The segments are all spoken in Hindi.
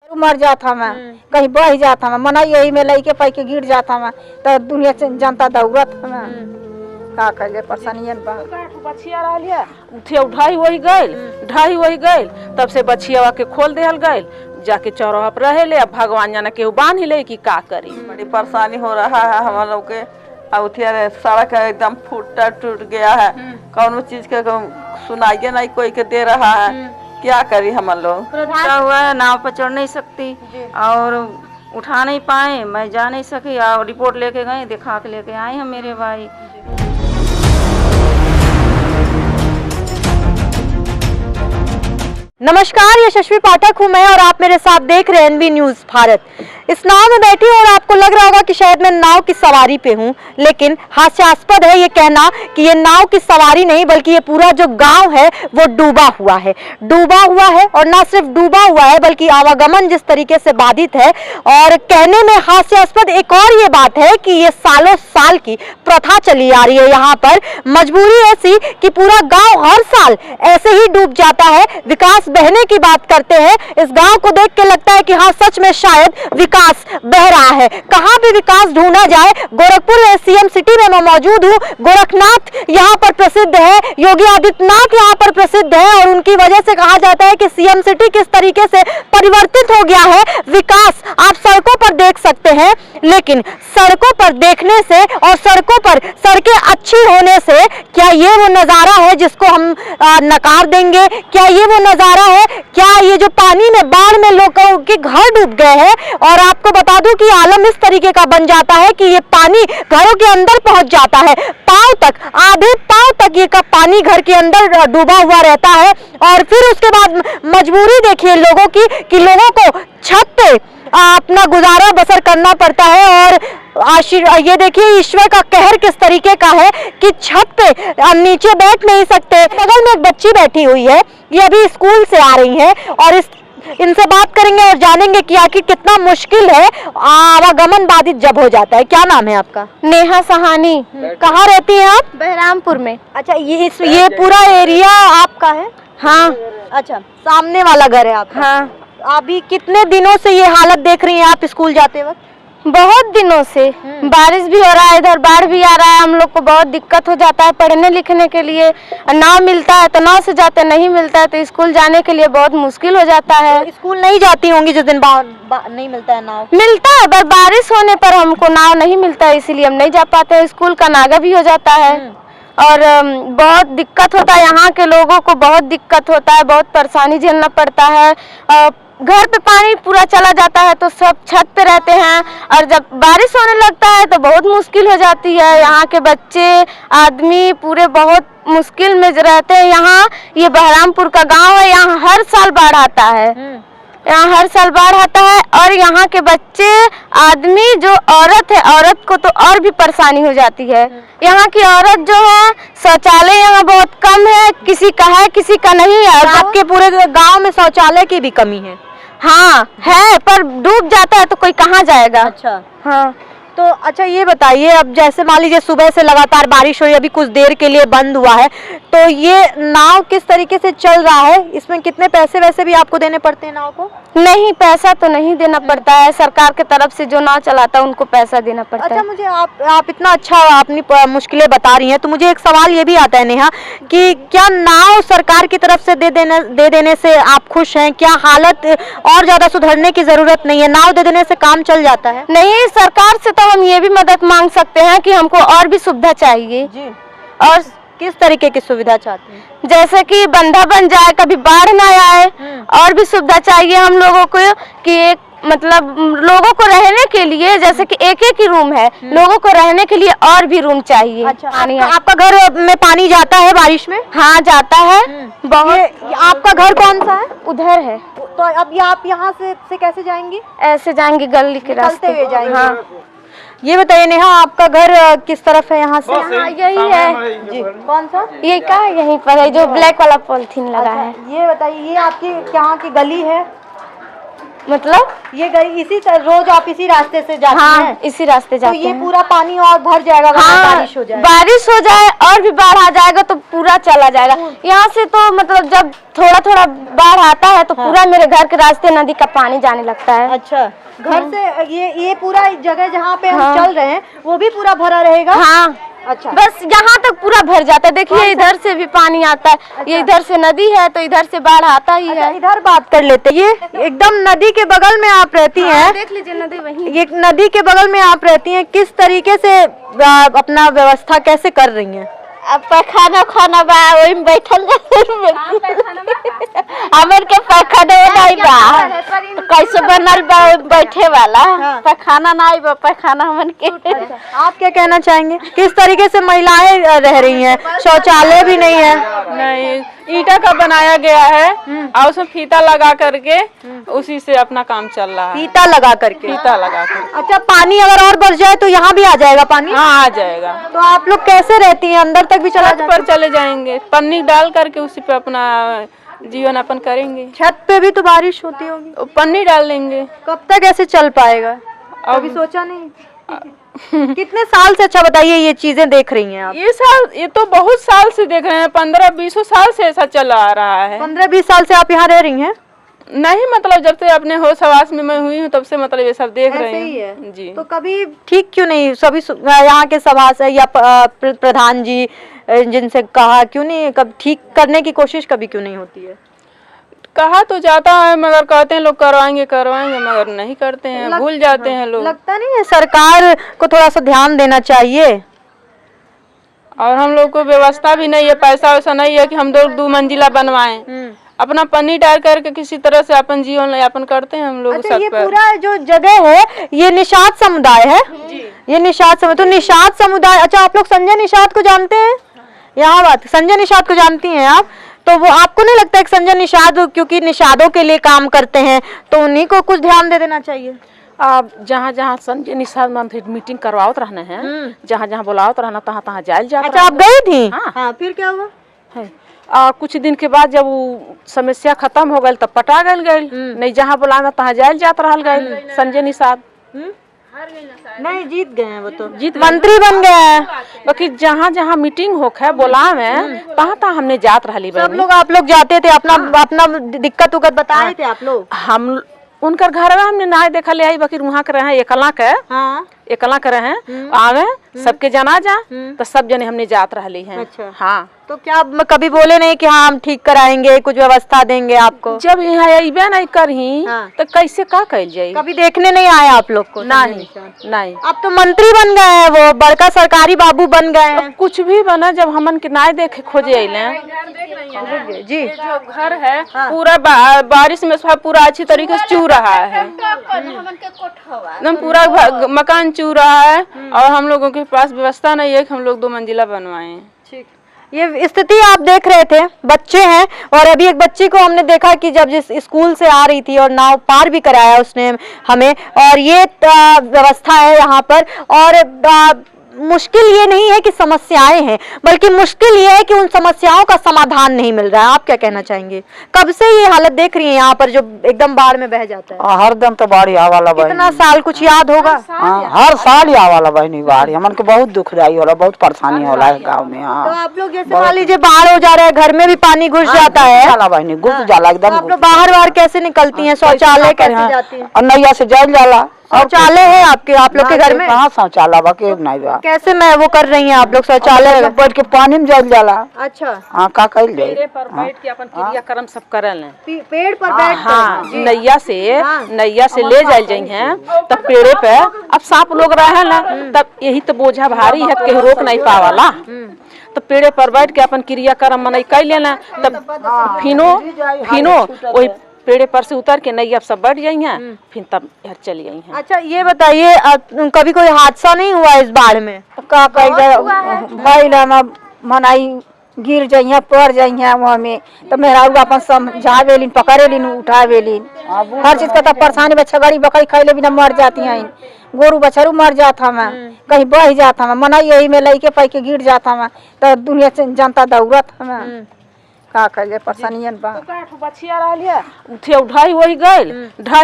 मर जाता मैं, कहीं बह जाता मैं, मना यही में लई के पाई के गिर जाता मैं, तो दुनिया जनता दौड़त मैं का करे परेशानियन बा। बछिया रह लिया उठे ढाई वही गइल तब से बछिया के खोल देहल गइल, जाके चौराहा पर रहे ले। अब भगवान जाने के बांध ही ले कि का करी। बड़ी परेशानी हो रहा है हम लोग के। उठिया सड़क एकदम टूट गया है, कौन चीज के सुनाइए नहीं कोई के दे रहा है, क्या करी हम लोग। हुआ है नाव पर चढ़ नहीं सकती और उठा नहीं पाए, मैं जा नहीं सकी और रिपोर्ट लेके गए, दिखा के लेके आए हैं मेरे भाई। नमस्कार, यशस्वी पाठक हूं मैं और आप मेरे साथ देख रहे हैं एनबी न्यूज भारत। इस नाव में बैठी और आपको लग रहा होगा कि शायद मैं नाव की सवारी पे हूं, लेकिन हास्यास्पद है ये कहना कि ये नाव की सवारी नहीं बल्कि ये पूरा जो गांव है वो डूबा हुआ है और ना सिर्फ डूबा हुआ है बल्कि आवागमन जिस तरीके से बाधित है। और कहने में हास्यास्पद एक और ये बात है कि ये सालों साल की प्रथा चली आ रही है। यहाँ पर मजबूरी ऐसी कि पूरा गाँव हर साल ऐसे ही डूब जाता है। विकास बहने की बात करते हैं, इस गांव को देख के लगता है कि हाँ सच में शायद विकास बह रहा है। कहां पे विकास ढूंढा जाए? गोरखपुर सीएम सिटी में मैं मौजूद हूं। गोरखनाथ यहां पर प्रसिद्ध है, योगी आदित्यनाथ यहां पर प्रसिद्ध है और उनकी वजह से कहा जाता है कि सीएम सिटी किस तरीके से परिवर्तित हो गया है। विकास आप सड़कों पर देख सकते हैं, लेकिन सड़कों पर देखने से और सड़कों पर सड़कें अच्छी होने से क्या ये वो नजारा है जिसको हम नकार देंगे? क्या ये वो नजारा है? क्या ये जो पानी में बाढ़ में लोगों के घर डूब गए हैं और आपको बता दूं कि आलम इस तरीके का बन जाता है कि ये पानी घरों के अंदर पहुंच जाता है, पांव तक, आधे पांव तक ये का पानी घर के अंदर डूबा हुआ रहता है। और फिर उसके बाद मजबूरी देखिए लोगों की कि लोगों को छत पे अपना गुजारा बसर करना पड़ता है। और ये देखिए ईश्वर का कहर किस तरीके का है कि छत पे नीचे बैठ नहीं सकते। बगल में एक बच्ची बैठी हुई है, ये अभी स्कूल से आ रही है और इनसे बात करेंगे और जानेंगे कि आखिर कितना मुश्किल है आवागमन बाधित जब हो जाता है। क्या नाम है आपका? नेहा सहानी। कहाँ रहती हैं आप? बहरामपुर में। अच्छा, ये पूरा एरिया आपका है? हाँ। अच्छा, सामने वाला घर है आपका? हाँ। अभी कितने दिनों से ये हालत देख रही हैं आप स्कूल जाते वक्त? बहुत दिनों से बारिश भी हो रहा है, इधर बाढ़ भी आ रहा है, हम लोग को बहुत दिक्कत हो जाता है पढ़ने लिखने के लिए। नाव मिलता है तो नाव से जाते, नहीं मिलता है तो स्कूल जाने के लिए बहुत मुश्किल हो जाता है। तो स्कूल नहीं जाती होंगी जिस दिन नहीं मिलता है नाव? मिलता है, पर बारिश होने पर हमको नाव नहीं मिलता है, इसीलिए हम नहीं जा पाते हैं। स्कूल का नागा भी हो जाता है और बहुत दिक्कत होता है, यहाँ के लोगों को बहुत दिक्कत होता है, बहुत परेशानी झेलना पड़ता है। घर पे पानी पूरा चला जाता है तो सब छत पे रहते हैं और जब बारिश होने लगता है तो बहुत मुश्किल हो जाती है। यहाँ के बच्चे आदमी पूरे बहुत मुश्किल में रहते हैं। यहाँ ये बहरामपुर का गांव है, यहाँ हर साल बाढ़ आता है, यहाँ हर साल बाढ़ आता है और यहाँ के बच्चे आदमी जो औरत है, औरत को तो और भी परेशानी हो जाती है। यहाँ की औरत जो है शौचालय यहाँ बहुत कम है, किसी का है किसी का नहीं है। जबकि पूरे गांव में शौचालय की भी कमी है। हाँ है, पर डूब जाता है तो कोई कहाँ जाएगा। अच्छा, हाँ। तो अच्छा ये बताइए, अब जैसे मान लीजिए सुबह से लगातार बारिश हुई, अभी कुछ देर के लिए बंद हुआ है, तो ये नाव किस तरीके से चल रहा है? इसमें कितने पैसे वैसे भी आपको देने पड़ते हैं नाव को? नहीं, पैसा तो नहीं देना पड़ता है, सरकार के तरफ से जो नाव चलाता है उनको पैसा देना पड़ता है। अच्छा, मुझे आप इतना अच्छा अपनी मुश्किलें बता रही हैं, तो मुझे एक सवाल ये भी आता है नेहा कि क्या नाव सरकार की तरफ से दे देने से आप खुश हैं? क्या हालत और ज्यादा सुधरने की जरूरत नहीं है? नाव दे देने से काम चल जाता है? नहीं, सरकार से तो हम ये भी मदद मांग सकते हैं कि हमको और भी सुविधा चाहिए जी। और किस तरीके की सुविधा चाहते हैं? जैसे कि बंधा बन जाए, कभी बाढ़ ना आए, और भी सुविधा चाहिए हम लोगों को कि एक मतलब लोगों को रहने के लिए, जैसे कि एक ही रूम है, लोगों को रहने के लिए और भी रूम चाहिए। अच्छा, आपका घर में पानी जाता है बारिश में? हाँ जाता है बहुत। आपका घर कौन सा है? उधर है। तो अब ये आप यहाँ से कैसे जाएंगी? ऐसे जाएंगे गली के रास्ते हुए जाएंगे। हाँ। ये बताइए नेहा, आपका घर किस तरफ है यहाँ से? हाँ, यही है जी। कौन सा? ये क्या यहीं पर है जो ब्लैक वाला पॉलिथीन लगा है। ये बताइए, ये आपकी यहाँ की गली है? मतलब ये इसी रोज आप इसी रास्ते से जाते हाँ हैं? इसी रास्ते तो जाते ये हैं। पूरा पानी और भर जाएगा अगर हाँ, बारिश हो जाए? बारिश हो जाए और भी बाढ़ आ जाएगा तो पूरा चला जाएगा। यहाँ से तो मतलब जब थोड़ा थोड़ा बाढ़ आता है तो पूरा मेरे घर के रास्ते नदी का पानी जाने लगता है। अच्छा, घर से ये पूरा जगह जहाँ पे हम चल रहे हैं वो भी पूरा भरा रहेगा? हाँ अच्छा, बस यहाँ तक पूरा भर जाता है। देखिए इधर से भी पानी आता है, ये इधर से नदी है तो इधर से बाढ़ आता ही है। इधर बात कर लेते हैं। ये एकदम नदी के बगल में आप रहती हैं। देख लीजिए नदी वहीं। ये नदी के बगल में आप रहती हैं, किस तरीके से अपना व्यवस्था कैसे कर रही हैं? अब पैखाना खाना बा वही में बैठल हमर के पैखाना नहीं बा तो कैसे बनल बा बैठे वाला पैखाना नहीं बा, पैखाना हमन के। आप क्या कहना चाहेंगे, किस तरीके से महिलाएं रह रही हैं? शौचालय भी नहीं है। नहीं, ईंटा का बनाया गया है और उसमें फीता लगा करके उसी से अपना काम चल रहा है। फीता लगा करके? फीता लगा कर। अच्छा, पानी अगर और बढ़ जाए तो यहाँ भी आ जाएगा पानी? हाँ आ जाएगा। तो आप लोग कैसे रहती हैं? अंदर तक भी चला छत पर चले जाएंगे, पन्नी डाल करके उसी पे अपना जीवन यापन करेंगे। छत पे भी तो बारिश होती होगी? पन्नी डाल देंगे। कब तक ऐसे चल पाएगा? कभी सोचा नहीं? कितने साल से, अच्छा बताइए, ये चीजें देख रही हैं आप? ये तो बहुत साल से देख रहे हैं, 15-20 साल से ऐसा चला आ रहा है। 15-20 साल से आप यहाँ रह रही हैं? नहीं, मतलब जब से अपने होश हवास में मैं हुई हूँ तब से मतलब ये सब देख रहे ही है हैं जी। तो कभी ठीक क्यों नहीं, सभी यहाँ के सभासद या प्रधान जी जिनसे कहा क्यों नहीं, कब ठीक करने की कोशिश कभी क्यों नहीं होती है? कहा तो जाता है मगर कहते हैं लोग करवाएंगे करवाएंगे मगर नहीं करते हैं, भूल जाते हैं लोग। लगता नहीं है सरकार को थोड़ा सा ध्यान देना चाहिए? और हम लोग को व्यवस्था भी नहीं है, पैसा वैसा नहीं है कि हम 2 मंजिला बनवाएं। अपना पन्नी डाल करके किसी तरह से अपन जीवन यापन करते हैं हम लोग। अच्छा, ये पूरा जो जगह है ये निषाद समुदाय है? ये निषाद समुदाय, तो निषाद समुदाय, अच्छा आप लोग संजय निषाद को जानते हैं? यहाँ बात, संजय निषाद को जानती हैं आप? तो वो आपको नहीं लगता है कि संजय निषाद क्योंकि निषादों के लिए काम करते हैं तो उन्हीं को कुछ ध्यान दे देना चाहिए? आप जहाँ जहाँ संजय निषाद मीटिंग करवाते रहना है, जहाँ जहाँ बुलावत रहना तहाँ तहाँ जायल जाता। अच्छा, आप गई थी? हाँ, फिर क्या हुआ? कुछ दिन के बाद जब वो समस्या खत्म हो गई तब पटा गई, नहीं जहाँ बुलाना तहाँ जायल जात रहा गए संजय निषाद। नहीं, जीत गए हैं वो तो, जीत मंत्री बन गए हैं। बाकी जहाँ जहाँ मीटिंग होखे बोलावे तहाँ तहाँ हमने जात रही। सब लोग आप लोग जाते थे, अपना दिक्कत उक्कत बताए थे आप लोग? हम उनकर घर में हमने ना देखा ले आई, बाकी वहाँ के रहे एकला के। हाँ, एकला करे हैं आवे सबके जना जा तो सब जने हमने जात रही हैं। अच्छा। हाँ, तो क्या कभी बोले नहीं कि हाँ हम ठीक कराएंगे, कुछ व्यवस्था देंगे आपको? जब यहाँ अबे नहीं करही तो कैसे का कल जाये? कभी देखने नहीं आए आप लोग को? नहीं। अब तो मंत्री बन गए हैं, वो बड़का सरकारी बाबू बन गए हैं। कुछ भी बना, जब हमन के ना देखे खोजे अइले जी। जो घर है पूरा बारिश में पूरा अच्छी तरीके से चू रहा है, एकदम पूरा मकान चू रहा है और हम लोगों के पास व्यवस्था नहीं है कि हम लोग 2 मंजिला बनवाएं। ये स्थिति आप देख रहे थे, बच्चे हैं और अभी एक बच्ची को हमने देखा कि जब जिस स्कूल से आ रही थी और नाव पार भी कराया उसने हमें, और ये व्यवस्था है यहाँ पर। और मुश्किल ये नहीं है कि समस्याएं हैं, बल्कि मुश्किल ये है कि उन समस्याओं का समाधान नहीं मिल रहा है। आप क्या कहना चाहेंगे? कब से ये हालत देख रही हैं यहाँ पर जो एकदम बाढ़ में बह जाता है? हर दम तो बाढ़ आवाला बहनी। कितना साल कुछ याद होगा? हर साल आवाला बहनी बाढ़, हमन के बहुत दुखदाई होला, बहुत परेशानी होला है गाँव में। तो आप लोग जैसे मान लीजिए बाढ़ हो जा रहा है, घर में भी पानी घुस जाता है, जाला बहनी घुस जाला एकदम। आप लोग बाहर कैसे निकलती हैं? शौचालय कैसे जाती हैं? और नैया से जाल जाला। शौचालय है आप लोग के घर में? कहाँ शौचालय बा के नहीं बा। कैसे मैं वो कर रही हैं आप लोग शौचालय? बैठ के पानी में जाल जाला। अच्छा, हाँ, का कइल जाए? पेड़ पर बैठ के अपन क्रियाक्रम सब करल हैं। पेड़ पर बैठ? हाँ, नैया से ले जायल जाई हैं तब पेड़े पे। अब सांप लोग रहे ना तब यही तो बोझा भारी है, कहीं रोक नहीं पावाला, तो पेड़े पर बैठ के अपन क्रियाक्रम मनाई कर लेना। तब फिनो वही पेड़े पर से उतर के नैया सब बैठ जाई हैं, फिर तब यार चली गई हैं। अच्छा, ये बताइए कभी कोई हादसा नहीं हुआ इस बाढ़ में? का भाई मनाई गिर जाइए पड़ जाइए वहाँ में तो मेरा अपन समझावे लीन, पकड़े लीन, उठावे लीन। हर चीज का तो परेशानी में छगड़ी बकरी खैले बिना मर जाती हैं, गोरू बछरू मर जाता मैं, कहीं बह जाता मैं, मना यही में लई के पै के गिर जाता मैं तो दुनिया जनता दौड़त हमें। का करिए परेशानियन बा। बछिया रहा उठे ढाई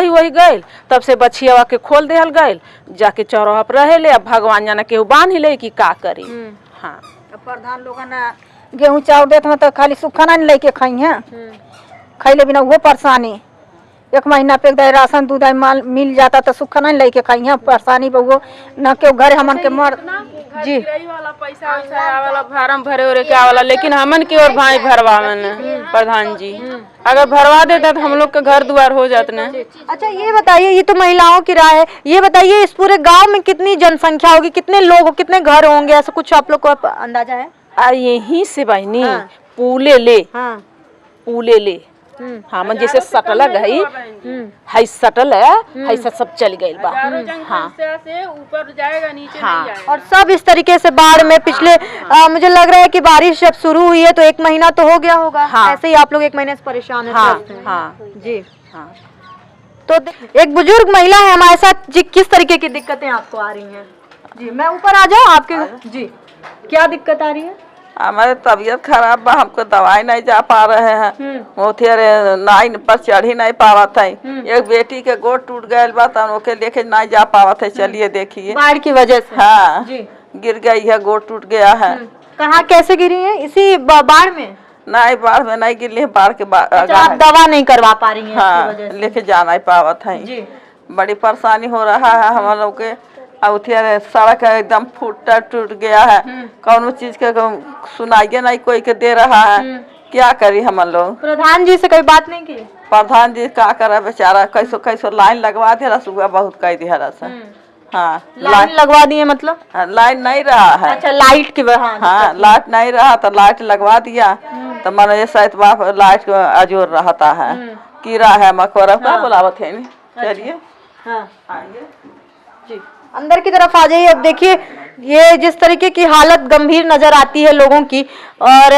वही गइल तब से बछिया के खोल देहल गइल जाके चौराहा पर रहे ले। अब भगवान जाने केहू बांध ही ले कि का करी। हाँ प्रधान लोग ना गेहूं चाउर देत में तो खाली सूखा नहीं लेके खाई हैं, खैले बिना वो परेशानी। एक महीना पे राशन दूध माल मिल जाता तो सूखा नहीं लेके खाई हैं, परेशानी बहु न के घर हमन के मर जी वाला पैसा वाला फार्म भरे उरे के आवाला, लेकिन हमन की और भाई भरवा में प्रधान जी अगर भरवा देता तो हम लोग का घर द्वार हो जाता ना। अच्छा ये बताइए, ये तो महिलाओं की राय है, ये बताइए इस पूरे गांव में कितनी जनसंख्या होगी, कितने लोग कितने घर होंगे, ऐसा कुछ आप लोग को अंदाजा है? यहीं से बहनी हाँ। पूले ले हाँ हाँ मन जैसे सटल है सटल है सब चल गई बा। हाँ से ऊपर जाएगा नीचे हाँ। नहीं जाएगा। और सब इस तरीके से बाढ़ में पिछले मुझे लग रहा है कि बारिश जब शुरू हुई है तो 1 महीना तो हो गया होगा। हाँ। ऐसे ही आप लोग 1 महीने से परेशान हैं। हाँ हाँ जी हाँ। तो एक बुजुर्ग महिला है हमारे साथ जी, किस तरीके की दिक्कतें आपको आ रही हैं? जी मैं ऊपर आ जाऊँ आपके? जी क्या दिक्कत आ रही है? हमारे तबीयत खराब बा, हमको दवाई नहीं जा पा रहे हैं, मोथियरे नाइन पर चढ़ ही नहीं पावत है। एक बेटी के गोड़ टूट गए बा तो ओके लेके नहीं जा पावत है। चलिए देखिए बाढ़ की वजह से। हाँ जी गिर गई है, गोड़ टूट गया है। कहाँ कैसे गिरी है? इसी बाढ़ में? नहीं बाढ़ में नहीं गिरी है, बाढ़ के अच्छा, आप दवा नहीं करवा पा रही हैं? हाँ लेके जा नहीं पावत है। जी बड़ी परेशानी हो रहा है हम लोग के। उठिया सड़क एकदम फूटा टूट गया है, कौन चीज के सुनाइए नहीं कोई के दे रहा है, क्या करी हम लोग? प्रधान जी से कोई बात नहीं की? प्रधान जी का करे बेचारा, कैसो कैसो लाइन लगवा दे रहा, सुबह बहुत कह दिया रहा। हाँ लाइन लगवा दिए मतलब? लाइन नहीं रहा है। अच्छा लाइट की वजह? हाँ लाइट नहीं रहा तो लाइट लगवा दिया तो मन ये शायद बाप लाइट अजोर रहता है। कीड़ा है मकोड़ा का बुलावत है। चलिए जी अंदर की तरफ आ जाइए। अब देखिए ये जिस तरीके की हालत गंभीर नजर आती है लोगों की, और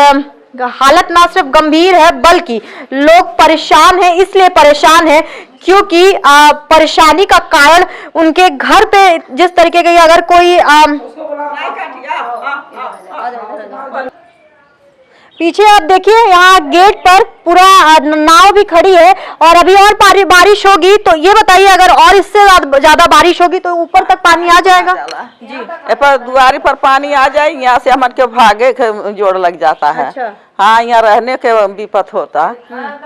हालत ना सिर्फ गंभीर है बल्कि लोग परेशान हैं। इसलिए परेशान हैं क्योंकि परेशानी का कारण उनके घर पे जिस तरीके की अगर कोई पीछे आप देखिए यहाँ गेट पर पूरा नाव भी खड़ी है, और अभी और बारिश होगी तो ये बताइए अगर और इससे ज्यादा बारिश होगी तो ऊपर तक पानी आ जाएगा? जी पर दुआरी पर पानी आ जाए, यहाँ से हमारे के भागे के जोड़ लग जाता है। अच्छा। हाँ यहाँ रहने के विपत होता,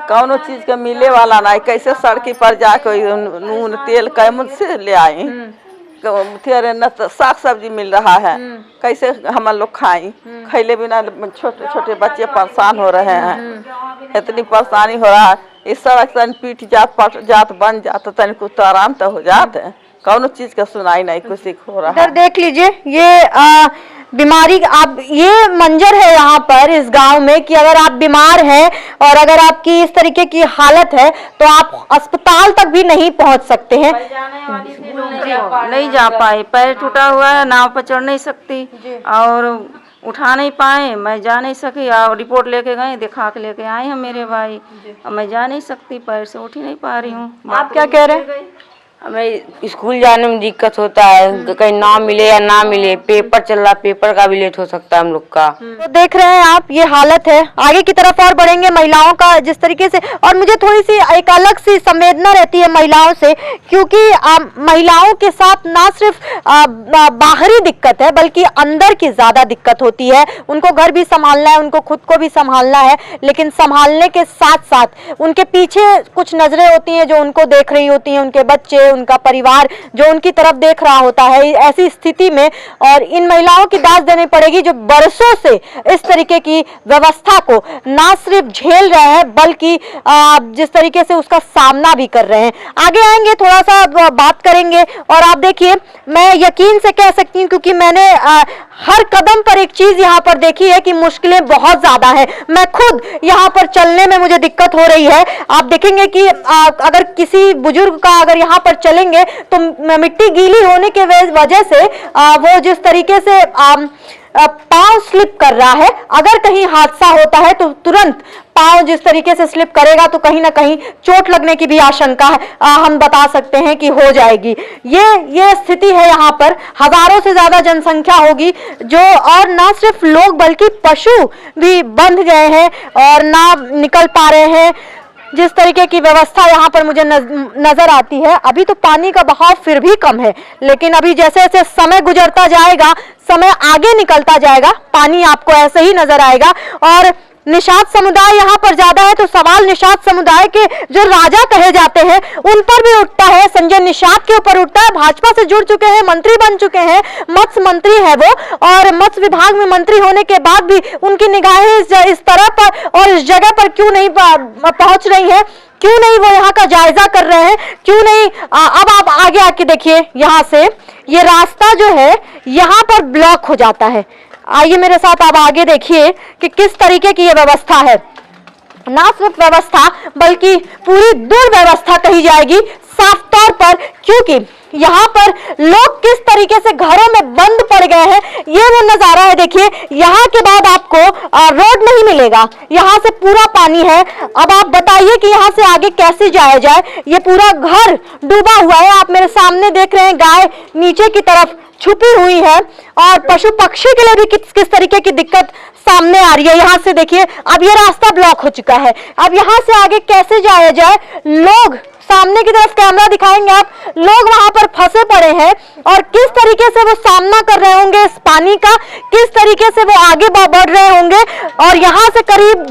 कौनो चीज के मिले वाला नहीं। कैसे सड़की पर जाके नून तेल कैमन से ले आए, न तो साग सब्जी मिल रहा है, कैसे हम लोग खाई? खैले बिना छोटे छोटे बच्चे परेशान हो रहे हैं, इतनी परेशानी हो रहा है। इस सड़क तन पीट जात पट जात बन जात तन कुछ तो आराम तो हो जात है, कौनो चीज का सुनाई नहीं कुछ हो रहा है। देख लीजिए ये बीमारी, आप ये मंजर है यहाँ पर इस गांव में कि अगर आप बीमार हैं और अगर आपकी इस तरीके की हालत है तो आप अस्पताल तक भी नहीं पहुँच सकते हैं। नहीं जा पाए, पैर टूटा हुआ है, नाव पर चढ़ नहीं सकती और उठा नहीं पाए, मैं जा नहीं सकी। और रिपोर्ट लेके गए, दिखा के लेके आए हैं मेरे भाई, और मैं जा नहीं सकती, पैर से उठ ही नहीं पा रही हूँ। आप क्या कह रहे हैं? हमें स्कूल जाने में दिक्कत होता है, कहीं ना मिले या ना मिले, पेपर चल रहा, पेपर का भी लेट हो सकता है हम लोग का। तो देख रहे हैं आप ये हालत है। आगे की तरफ और बढ़ेंगे महिलाओं का जिस तरीके से, और मुझे थोड़ी सी एक अलग सी संवेदना रहती है महिलाओं से, क्योंकि महिलाओं के साथ ना सिर्फ बाहरी दिक्कत है बल्कि अंदर की ज्यादा दिक्कत होती है। उनको घर भी संभालना है, उनको खुद को भी संभालना है, लेकिन संभालने के साथ साथ उनके पीछे कुछ नजरें होती हैं जो उनको देख रही होती हैं, उनके बच्चे, उनका परिवार जो उनकी तरफ देख रहा होता है। ऐसी स्थिति में और इन महिलाओं की दाद देनी पड़ेगी जो बरसों से इस तरीके की व्यवस्था को ना सिर्फ झेल रहे हैं बल्कि जिस तरीके से उसका सामना भी कर रहे हैं। आगे आएंगे, थोड़ा सा बात करेंगे। और आप देखिए मैं यकीन से कह सकती हूँ क्योंकि मैंने हर कदम पर एक चीज यहाँ पर देखी है कि मुश्किलें बहुत ज्यादा है। मैं खुद यहाँ पर चलने में मुझे दिक्कत हो रही है। आप देखेंगे कि अगर किसी बुजुर्ग का अगर यहाँ पर चलेंगे तो मिट्टी गीली होने के वजह से वो जिस तरीके से पांव स्लिप कर रहा है। अगर कहीं हादसा होता है तो तुरंत पांव जिस तरीके से स्लिप करेगा तो कहीं ना कहीं चोट लगने की भी आशंका है, हम बता सकते हैं कि हो जाएगी। ये स्थिति है। यहाँ पर हजारों से ज्यादा जनसंख्या होगी जो, और ना सिर्फ लोग बल्कि पशु भी बंध गए हैं और ना निकल पा रहे हैं। जिस तरीके की व्यवस्था यहाँ पर मुझे नजर आती है, अभी तो पानी का बहाव फिर भी कम है, लेकिन अभी जैसे जैसे समय गुजरता जाएगा, समय आगे निकलता जाएगा, पानी आपको ऐसे ही नजर आएगा। और निषाद समुदाय यहाँ पर ज्यादा है तो सवाल निषाद समुदाय के जो राजा कहे जाते हैं उन पर भी उठता है, संजय निषाद के ऊपर उठता है। भाजपा से जुड़ चुके हैं, मंत्री बन चुके हैं, मत्स्य मंत्री है वो, और मत्स्य विभाग में मंत्री होने के बाद भी उनकी निगाहें इस तरह पर और इस जगह पर क्यों नहीं पहुंच रही है, क्यों नहीं वो यहाँ का जायजा कर रहे हैं, क्यों नहीं। अब आप आगे आके देखिए, यहाँ से ये रास्ता जो है यहाँ पर ब्लॉक हो जाता है। आइए मेरे साथ आप आगे देखिए कि किस तरीके की ये व्यवस्था है। ना सिर्फ व्यवस्था बल्कि पूरी दुर्व्यवस्था कही जाएगी साफ तौर पर, क्योंकि यहाँ पर लोग किस तरीके से घरों में बंद पड़ गए हैं ये वो नजारा है। देखिए, यहाँ के बाद आपको रोड नहीं मिलेगा, यहाँ से पूरा पानी है। अब आप बताइए कि यहाँ से आगे कैसे जाया जाए। ये पूरा घर डूबा हुआ है। आप मेरे सामने देख रहे हैं, गाय नीचे की तरफ छुपी हुई है और पशु पक्षी के लिए भी किस तरीके की दिक्कत सामने आ रही है। यहाँ से देखिए, अब ये रास्ता ब्लॉक हो चुका है। अब यहाँ से आगे कैसे जाया जाए। लोग सामने की तरफ कैमरा दिखाएंगे आप, लोग वहां पर फंसे पड़े हैं और किस तरीके से वो सामना कर रहे होंगे इस पानी का, किस तरीके से वो आगे बढ़ रहे होंगे। और यहाँ से करीब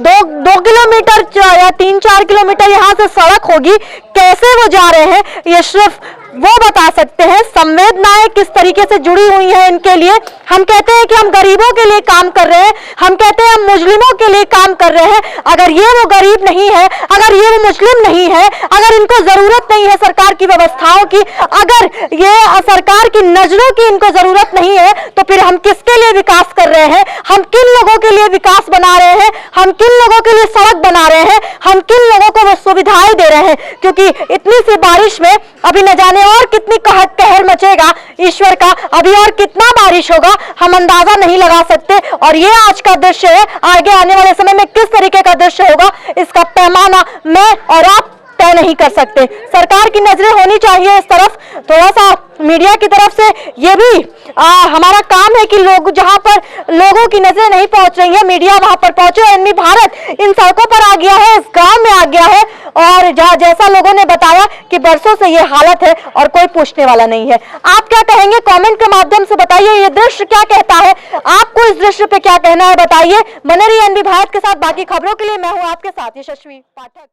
2 किलोमीटर या 3-4 किलोमीटर यहाँ से सड़क होगी, कैसे वो जा रहे हैं ये सिर्फ वो बता सकते हैं। संवेदनाएं किस तरीके से जुड़ी हुई हैं इनके लिए। हम कहते हैं कि हम गरीबों के लिए काम कर रहे हैं, हम कहते हैं हम मुस्लिमों के लिए काम कर रहे हैं। अगर ये वो गरीब नहीं है, अगर ये वो मुस्लिम नहीं है, अगर इनको जरूरत नहीं है सरकार की व्यवस्थाओं की, अगर ये सरकार की नजरों की इनको जरूरत नहीं है, तो फिर हम किसके लिए विकास कर रहे हैं, हम किन लोगों के लिए विकास बना रहे हैं, हम किन लोगों के लिए सड़क बना रहे हैं, हम किन लोगों को वो सुविधाएं दे रहे हैं। क्योंकि इतनी सी बारिश में अभी न जाने और कितनी कहर मचेगा ईश्वर का, अभी और कितना बारिश होगा हम अंदाजा नहीं लगा सकते। और ये आज का दृश्य है, आगे आने वाले समय में किस तरीके का दृश्य होगा इसका पैमाना मैं और आप तय नहीं कर सकते। सरकार की नजरें होनी चाहिए इस तरफ, थोड़ा सा मीडिया की तरफ से ये भी हमारा काम है कि लोग जहां पर लोगों की नजरें नहीं पहुंच रही है, मीडिया वहां पर पहुंचे। एनवी भारत इन सड़कों पर आ गया है, इस गांव में आ गया है, और जैसा लोगों ने बताया कि बरसों से ये हालत है और कोई पूछने वाला नहीं है। आप क्या कहेंगे कमेंट के माध्यम से बताइए, ये दृश्य क्या कहता है, आपको इस दृश्य पे क्या कहना है बताइए। बने रहिए एनवी भारत के साथ। बाकी खबरों के लिए मैं हूँ आपके साथ यशस्वी पाठक।